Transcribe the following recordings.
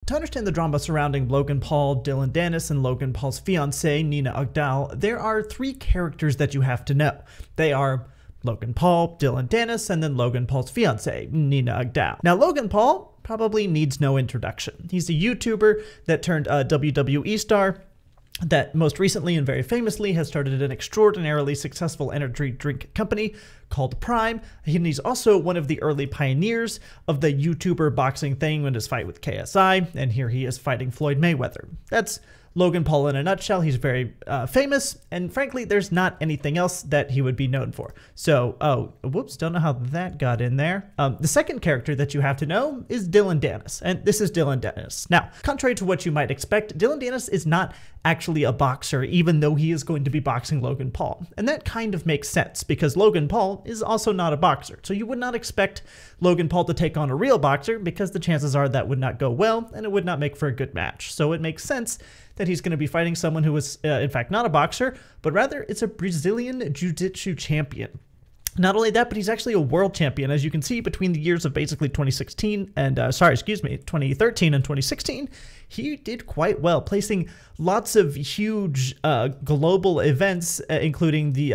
to understand the drama surrounding Logan Paul, Dillon Danis, and Logan Paul's fiancée, Nina Agdal, there are three characters that you have to know. They are Logan Paul, Dillon Danis, and then Logan Paul's fiancée, Nina Agdal. Now, Logan Paul probably needs no introduction. He's a YouTuber that turned a WWE star, that most recently and very famously has started an extraordinarily successful energy drink company called Prime. And he's also one of the early pioneers of the YouTuber boxing thing in his fight with KSI, and here he is fighting Floyd Mayweather. That's Logan Paul in a nutshell. He's very famous, and frankly, there's not anything else that he would be known for. So, oh, whoops, don't know how that got in there. The second character that you have to know is Dillon Danis, and this is Dillon Danis. Now, contrary to what you might expect, Dillon Danis is not actually a boxer, even though he is going to be boxing Logan Paul. And that kind of makes sense, because Logan Paul is also not a boxer. So you would not expect Logan Paul to take on a real boxer, because the chances are that would not go well, and it would not make for a good match. So it makes sense that he's going to be fighting someone who is, in fact, not a boxer, but rather it's a Brazilian Jiu-Jitsu champion. Not only that, but he's actually a world champion. As you can see, between the years of basically 2013 and 2016, he did quite well, placing lots of huge global events, including the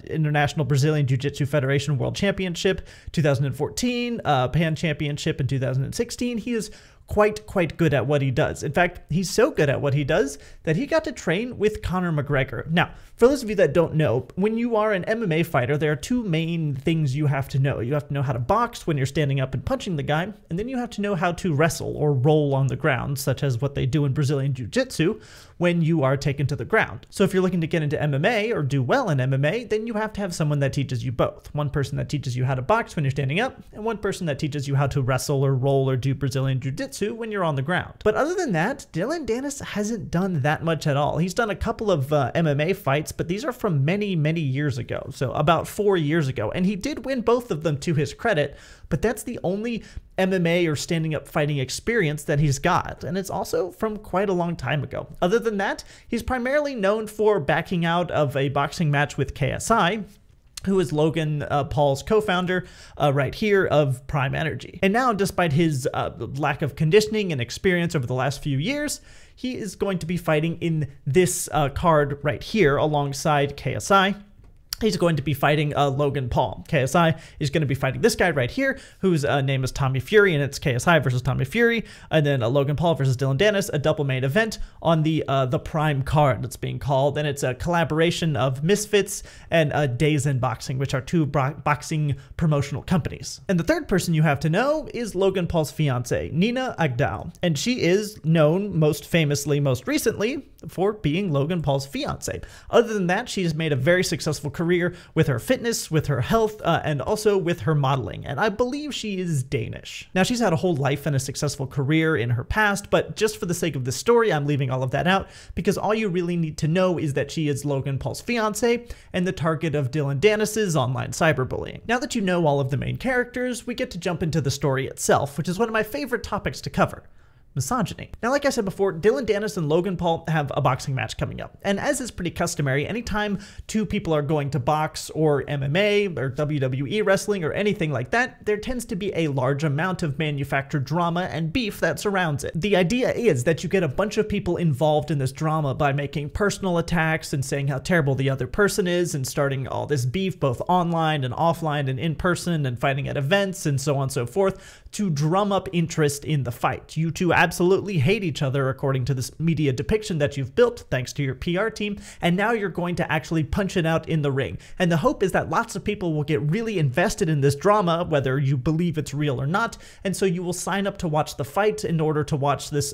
International Brazilian Jiu-Jitsu Federation World Championship 2014, Pan Championship in 2016. He is quite good at what he does. In fact, he's so good at what he does that he got to train with Conor McGregor. Now, for those of you that don't know, when you are an MMA fighter, there are two main things you have to know. You have to know how to box when you're standing up and punching the guy, and then you have to know how to wrestle or roll on the ground, such as what they do in Brazilian Jiu-Jitsu when you are taken to the ground. So if you're looking to get into MMA or do well in MMA, then you have to have someone that teaches you both. One person that teaches you how to box when you're standing up, and one person that teaches you how to wrestle or roll or do Brazilian Jiu-Jitsu when you're on the ground. But other than that, Dillon Danis hasn't done that much at all. He's done a couple of MMA fights, but these are from many years ago, so about 4 years ago, and he did win both of them to his credit, but that's the only MMA or standing up fighting experience that he's got, and it's also from quite a long time ago. Other than that, he's primarily known for backing out of a boxing match with KSI, who is Logan Paul's co-founder right here of Prime Energy. And now, despite his lack of conditioning and experience over the last few years, he is going to be fighting in this card right here alongside KSI. He's going to be fighting Logan Paul. KSI is going to be fighting this guy right here, whose name is Tommy Fury, and it's KSI versus Tommy Fury, and then Logan Paul versus Dillon Danis, a double main event on the Prime card, it's being called, and it's a collaboration of Misfits and Days in Boxing, which are two boxing promotional companies. And the third person you have to know is Logan Paul's fiancée, Nina Agdal, and she is known most famously, most recently, for being Logan Paul's fiancée. Other than that, she has made a very successful career with her fitness, with her health, and also with her modeling, and I believe she is Danish. Now, she's had a whole life and a successful career in her past, but just for the sake of the story, I'm leaving all of that out, because all you really need to know is that she is Logan Paul's fiancée and the target of Dillon Danis's online cyberbullying. Now that you know all of the main characters, we get to jump into the story itself, which is one of my favorite topics to cover: misogyny. Now, like I said before, Dillon Danis and Logan Paul have a boxing match coming up. And as is pretty customary, anytime two people are going to box or MMA or WWE wrestling or anything like that, there tends to be a large amount of manufactured drama and beef that surrounds it. The idea is that you get a bunch of people involved in this drama by making personal attacks and saying how terrible the other person is and starting all this beef both online and offline and in person and fighting at events and so on and so forth to drum up interest in the fight. You two absolutely hate each other according to this media depiction that you've built thanks to your PR team, and now you're going to actually punch it out in the ring. And the hope is that lots of people will get really invested in this drama, whether you believe it's real or not, and so you will sign up to watch the fight in order to watch this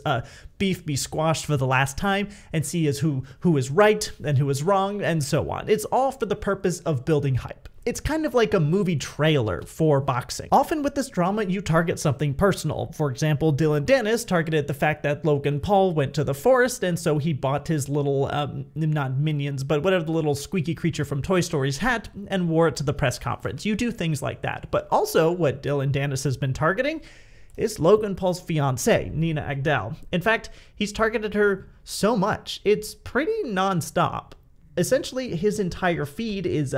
beef be squashed for the last time and see who is right and who is wrong and so on. It's all for the purpose of building hype. It's kind of like a movie trailer for boxing. Often with this drama, you target something personal. For example, Dillon Danis targeted the fact that Logan Paul went to the forest, and so he bought his little, not minions, but whatever the little squeaky creature from Toy Story's hat and wore it to the press conference. You do things like that. But also what Dillon Danis has been targeting is Logan Paul's fiancée, Nina Agdal. In fact, he's targeted her so much, it's pretty nonstop. Essentially, his entire feed is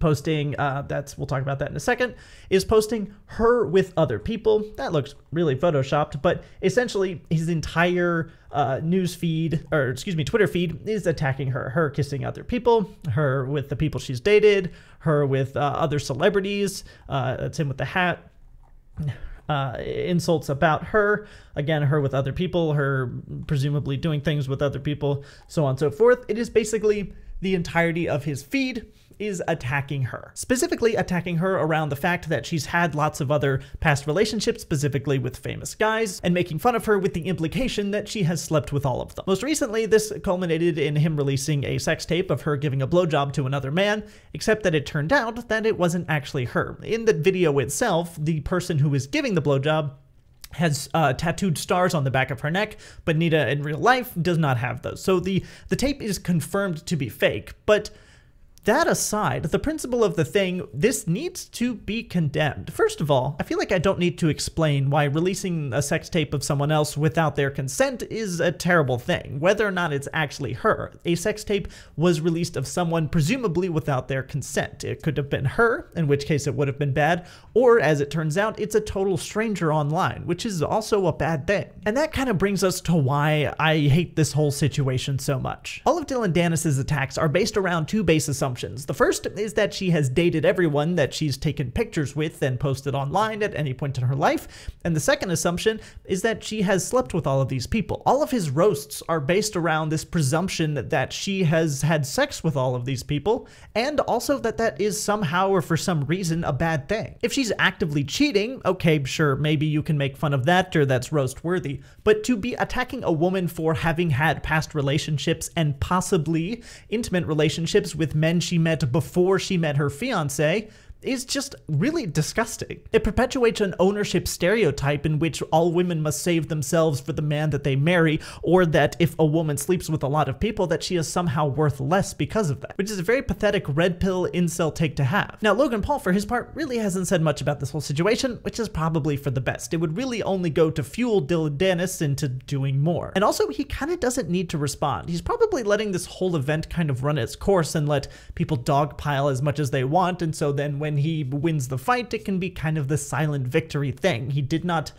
posting, we'll talk about that in a second, is posting her with other people. That looks really photoshopped, but essentially his entire Twitter feed is attacking her kissing other people, her with the people she's dated, her with other celebrities. That's him with the hat. Insults about her, again, her with other people, her presumably doing things with other people, so on and so forth. It is basically the entirety of his feed is attacking her. Specifically attacking her around the fact that she's had lots of other past relationships, specifically with famous guys, and making fun of her with the implication that she has slept with all of them. Most recently, this culminated in him releasing a sex tape of her giving a blowjob to another man, except that it turned out that it wasn't actually her. In the video itself, the person who is giving the blowjob has tattooed stars on the back of her neck, but Nina in real life does not have those. So the tape is confirmed to be fake, but that aside, the principle of the thing, this needs to be condemned. First of all, I feel like I don't need to explain why releasing a sex tape of someone else without their consent is a terrible thing, whether or not it's actually her. A sex tape was released of someone presumably without their consent. It could have been her, in which case it would have been bad, or as it turns out, it's a total stranger online, which is also a bad thing. And that kind of brings us to why I hate this whole situation so much. All of Dillon Danis' attacks are based around two base assumptions. The first is that she has dated everyone that she's taken pictures with and posted online at any point in her life, and the second assumption is that she has slept with all of these people. All of his roasts are based around this presumption that she has had sex with all of these people, and also that that is somehow or for some reason a bad thing. If she's actively cheating, okay, sure, maybe you can make fun of that or that's roast worthy, but to be attacking a woman for having had past relationships and possibly intimate relationships with men she met before she met her fiance is just really disgusting. It perpetuates an ownership stereotype in which all women must save themselves for the man that they marry, or that if a woman sleeps with a lot of people that she is somehow worth less because of that, which is a very pathetic red pill incel take to have. Now, Logan Paul, for his part, really hasn't said much about this whole situation, which is probably for the best. It would really only go to fuel Dillon Danis into doing more. And also, he kind of doesn't need to respond. He's probably letting this whole event kind of run its course and let people dogpile as much as they want, and so then when he wins the fight, it can be kind of the silent victory thing. He did not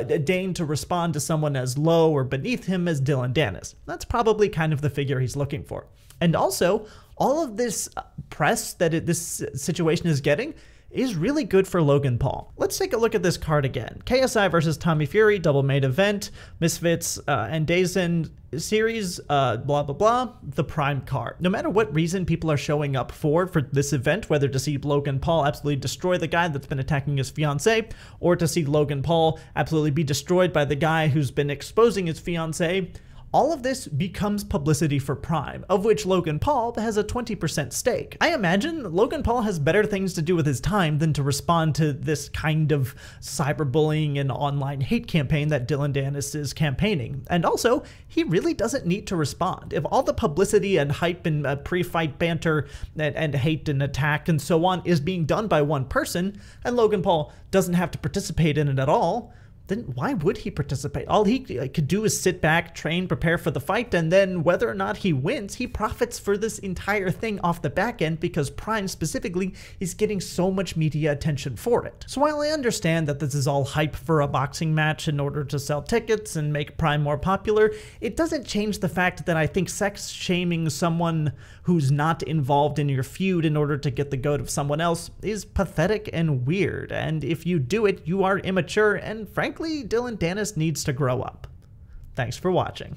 deign to respond to someone as low or beneath him as Dillon Danis. That's probably kind of the figure he's looking for. And also, all of this press that this situation is getting is really good for Logan Paul. Let's take a look at this card again. KSI versus Tommy Fury, double main event, Misfits and Dazen series, blah, blah, blah, the prime card. No matter what reason people are showing up for this event, whether to see Logan Paul absolutely destroy the guy that's been attacking his fiance, or to see Logan Paul absolutely be destroyed by the guy who's been exposing his fiance, all of this becomes publicity for Prime, of which Logan Paul has a 20% stake. I imagine Logan Paul has better things to do with his time than to respond to this kind of cyberbullying and online hate campaign that Dillon Danis is campaigning. And also, he really doesn't need to respond. If all the publicity and hype and pre-fight banter and hate and attack and so on is being done by one person, and Logan Paul doesn't have to participate in it at all, then why would he participate? All he could do is sit back, train, prepare for the fight, and then whether or not he wins, he profits for this entire thing off the back end because Prime specifically is getting so much media attention for it. So while I understand that this is all hype for a boxing match in order to sell tickets and make Prime more popular, it doesn't change the fact that I think sex shaming someone who's not involved in your feud in order to get the goat of someone else is pathetic and weird. And if you do it, you are immature, and frankly, Dillon Danis needs to grow up. Thanks for watching.